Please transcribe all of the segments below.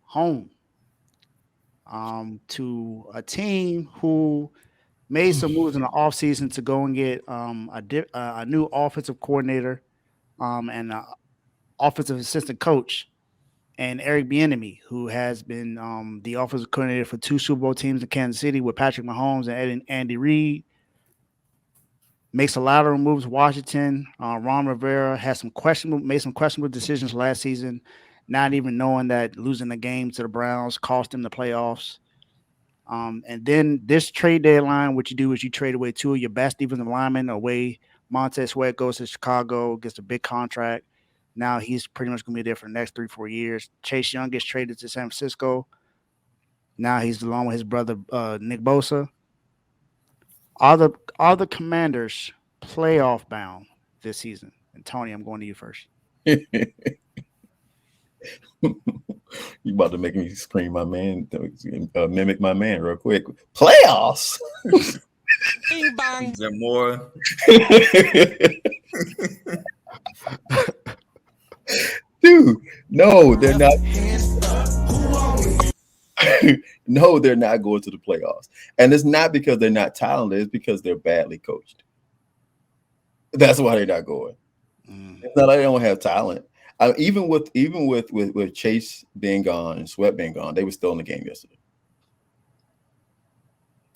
home to a team who made some moves in the offseason to go and get a new offensive coordinator and an offensive assistant coach, and Eric Bieniemy, who has been the offensive coordinator for two Super Bowl teams in Kansas City with Patrick Mahomes and Andy Reid. Makes a lot of moves. Washington, Ron Rivera has made some questionable decisions last season, not even knowing that losing the game to the Browns cost them the playoffs. And then this trade deadline, what you do is you trade away two of your best defensive linemen away. Montez Sweat goes to Chicago, gets a big contract. Now he's pretty much going to be there for the next 3-4 years. Chase Young gets traded to San Francisco. Now he's along with his brother Nick Bosa. Are the Commanders playoff bound this season? And Tony, I'm going to you first. You about to make me scream, my man, mimic my man real quick. Playoffs. Bing bang. Is there more? Dude, no, they're not. No, they're not going to the playoffs. And it's not because they're not talented, it's because they're badly coached. That's why they're not going. It's not like they don't have talent. Even with Chase being gone and Sweat being gone, they were still in the game yesterday.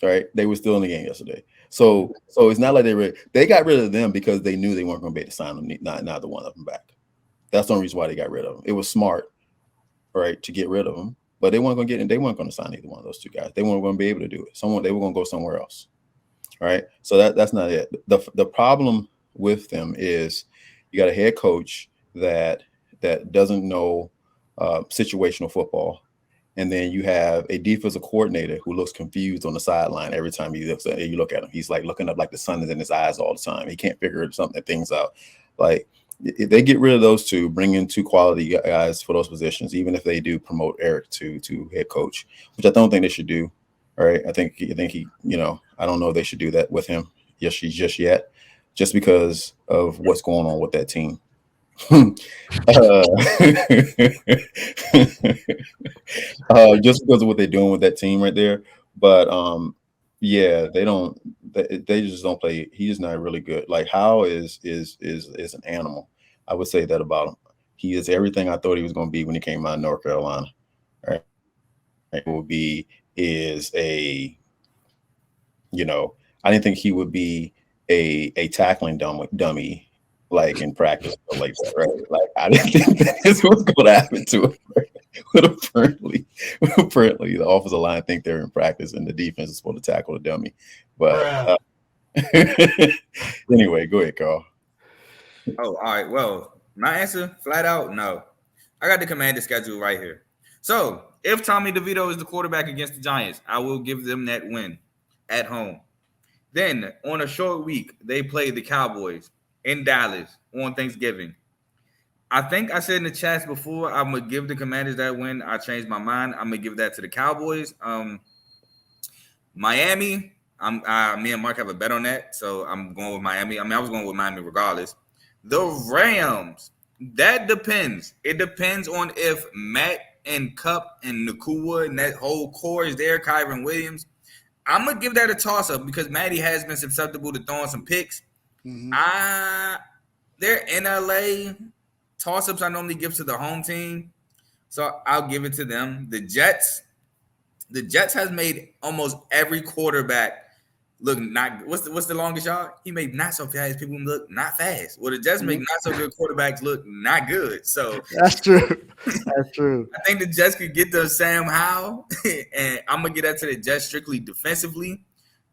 All right, they were still in the game yesterday. So it's not like they got rid of them because they knew they weren't going to be able to sign them, neither one of them back. That's the only reason why they got rid of them. It was smart, right, to get rid of them, but they weren't going to sign either one of those two guys. They weren't going to be able to do it. They were going to go somewhere else. All right, so that's not it. The problem with them is you got a head coach that doesn't know situational football. And then you have a defensive coordinator who looks confused on the sideline every time you look at him. He's like looking up like the sun is in his eyes all the time. He can't figure things out. Like, if they get rid of those two, bring in two quality guys for those positions, even if they do promote Eric to head coach, which I don't think they should do. All right. I think he, I don't know if they should do that with him. Just yet, just because of what's going on with that team. Just because of what they're doing with that team right there. But yeah, they just don't play. He's not really good. Like, Howe is an animal. I would say that about him. He is everything I thought he was going to be when he came out of North Carolina. Right? I didn't think he would be a tackling dummy like in practice or like that, right? Like, I didn't think that's what's going to happen to him. Right? But apparently, the offensive line think they're in practice, and the defense is supposed to tackle the dummy. But anyway, go ahead, Carl. Oh, all right. Well, my answer, flat out, no. I got the Commander schedule right here. So, if Tommy DeVito is the quarterback against the Giants, I will give them that win at home. Then, on a short week, they play the Cowboys in Dallas on Thanksgiving. I think I said in the chats before, I'm going to give the Commanders that win. I changed my mind. I'm going to give that to the Cowboys. Miami, me and Mark have a bet on that, so I'm going with Miami. I was going with Miami regardless. The Rams, that depends. It depends on if Matt and Cup and Nakua and that whole core is there, Kyron Williams. I'm going to give that a toss-up because Matty has been susceptible to throwing some picks. Mm-hmm. They're in LA. Toss-ups I normally give to the home team, so I'll give it to them. The Jets has made almost every quarterback look not. What's the longest yard? He made not so fast people look not fast. Well, the Jets make not so good quarterbacks look not good. So that's true. That's true. I think the Jets could get to Sam Howell, and I'm gonna get that to the Jets strictly defensively.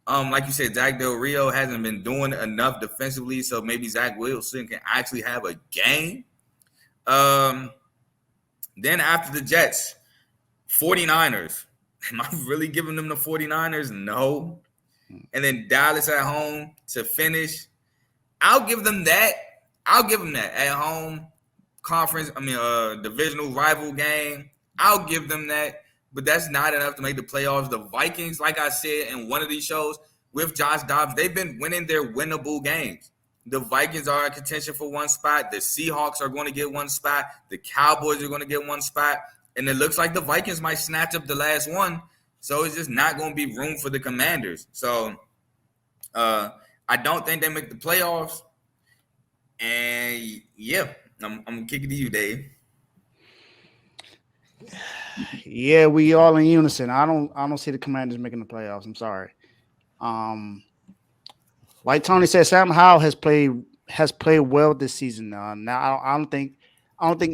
Like you said, Zach Del Rio hasn't been doing enough defensively, so maybe Zach Wilson can actually have a game. Then after the Jets, 49ers. Am I really giving them the 49ers? No. And then Dallas at home to finish. I'll give them that. At home conference, divisional rival game. I'll give them that. But that's not enough to make the playoffs. The Vikings, like I said in one of these shows with Josh Dobbs, they've been winning their winnable games. The Vikings are in contention for one spot. The Seahawks are going to get one spot. The Cowboys are going to get one spot. and it looks like the Vikings might snatch up the last one. So it's just not going to be room for the Commanders. So I don't think they make the playoffs. And yeah, I'm kicking to you, Dave. Yeah, we all in unison. I don't see the Commanders making the playoffs. I'm sorry. Um, like Tony said, Sam Howell has played well this season. Now I don't think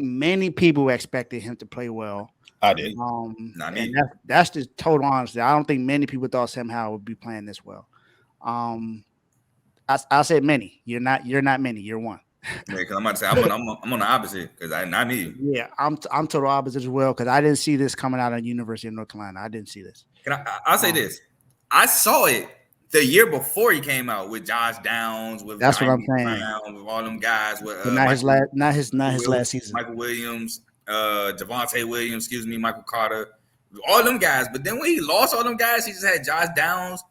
many people expected him to play well. I did. Not And me. that's just total honesty. I don't think many people thought Sam Howell would be playing this well. Um, I said many. You're not many. You're one. Yeah, because I'm about to say I'm on the opposite because I not me. Yeah, I'm total opposite as well because I didn't see this coming out of University of North Carolina. I didn't see this. I'll say this. I saw it the year before he came out with Josh Downs, with That's what I'm Diamond saying. Brown, with all them guys, with But not his last season. Michael Williams, Javonte Williams, excuse me, Michael Carter, all them guys. But then when he lost all them guys, he just had Josh Downs,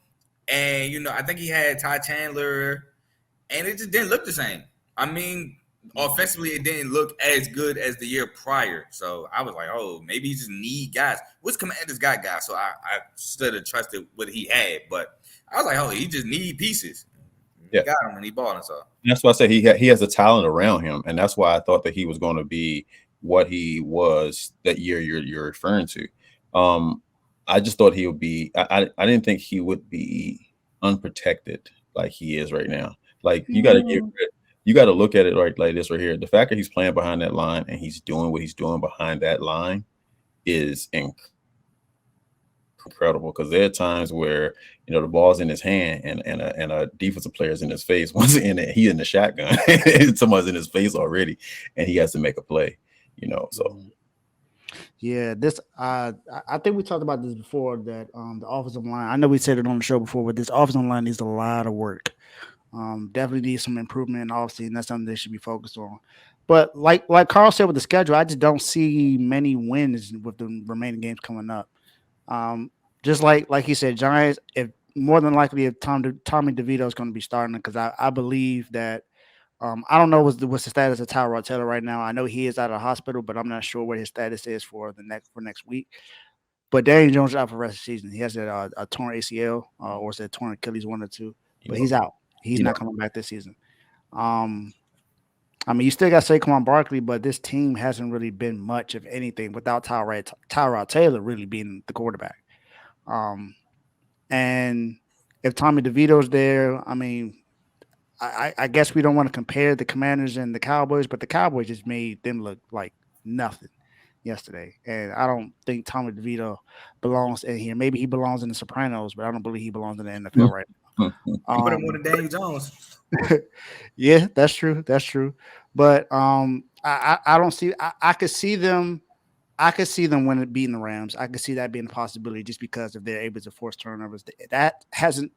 and I think he had Ty Chandler, and it just didn't look the same. I mean, offensively, it didn't look as good as the year prior. So I was like, oh, maybe he just need guys. Which Commanders got guys, so I should have trusted what he had. But I was like, oh, he just need pieces. He got him and he balling. So that's why I said he has a talent around him, and that's why I thought that he was going to be what he was that year you're referring to. I just thought he would be. I didn't think he would be unprotected like he is right now. Like you got to you got to look at it like this right here. The fact that he's playing behind that line and he's doing what he's doing behind that line is incredible, because there are times where the ball's in his hand and a defensive player's in his face. Once he in the shotgun, someone's in his face already, and he has to make a play. So yeah, this I think we talked about this before that the offensive line. I know we said it on the show before, but this offensive line needs a lot of work. Definitely needs some improvement in the offseason. That's something they should be focused on. But like Carl said with the schedule, I just don't see many wins with the remaining games coming up. Just like he said, Giants, if more than likely if Tommy DeVito is going to be starting, because I believe that I don't know what's the status of Tyrod Taylor right now. I know he is out of the hospital, but I'm not sure what his status is for next week. But Daniel Jones is out for the rest of the season. He has a torn ACL or is it torn Achilles, one or two, but he's out. He's not coming back this season. I mean, you still got Saquon Barkley, but this team hasn't really been much of anything without Tyrod Taylor really being the quarterback. And if Tommy DeVito's there, I mean, I guess we don't want to compare the Commanders and the Cowboys, but the Cowboys just made them look like nothing yesterday. And I don't think Tommy DeVito belongs in here. Maybe he belongs in the Sopranos, but I don't believe he belongs in the NFL right now. Put him more than Daniel Jones. Yeah, that's true. That's true. But I don't see. I could see them. I could see them when beating the Rams. I could see that being a possibility just because if they're able to force turnovers. That hasn't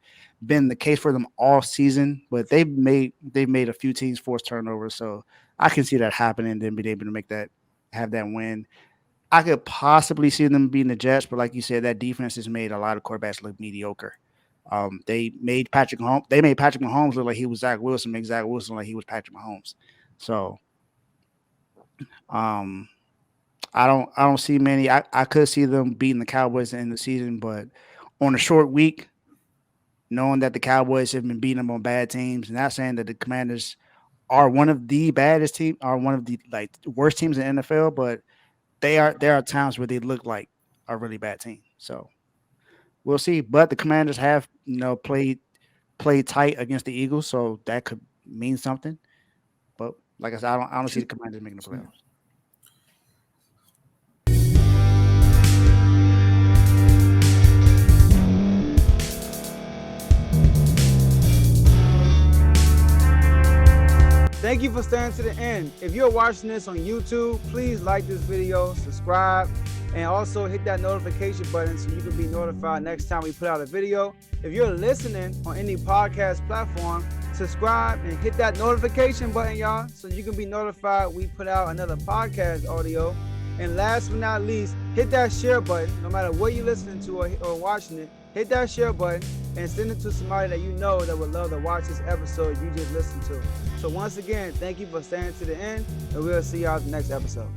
been the case for them all season, but they've made a few teams force turnovers. So I can see that happening and then being able to have that win. I could possibly see them beating the Jets, but like you said, that defense has made a lot of quarterbacks look mediocre. They made Patrick Mahomes look like he was Zach Wilson, make Zach Wilson look like he was Patrick Mahomes. So I don't see many. I could see them beating the Cowboys in the season, but on a short week, knowing that the Cowboys have been beating them on bad teams, not saying that the Commanders are one of the baddest teams, are one of the worst teams in the NFL, but there are times where they look like a really bad team. So we'll see. But the Commanders have played tight against the Eagles, so that could mean something. But like I said, I don't see the Commanders making the playoffs. Thank you for staying to the end. If you're watching this on YouTube, please like this video, subscribe, and also hit that notification button so you can be notified next time we put out a video. If you're listening on any podcast platform, subscribe and hit that notification button, y'all, so you can be notified we put out another podcast audio. And last but not least, hit that share button. No matter what you're listening to or watching it, hit that share button and send it to somebody that you know that would love to watch this episode you just listened to. So once again, thank you for staying to the end, and we'll see y'all in the next episode.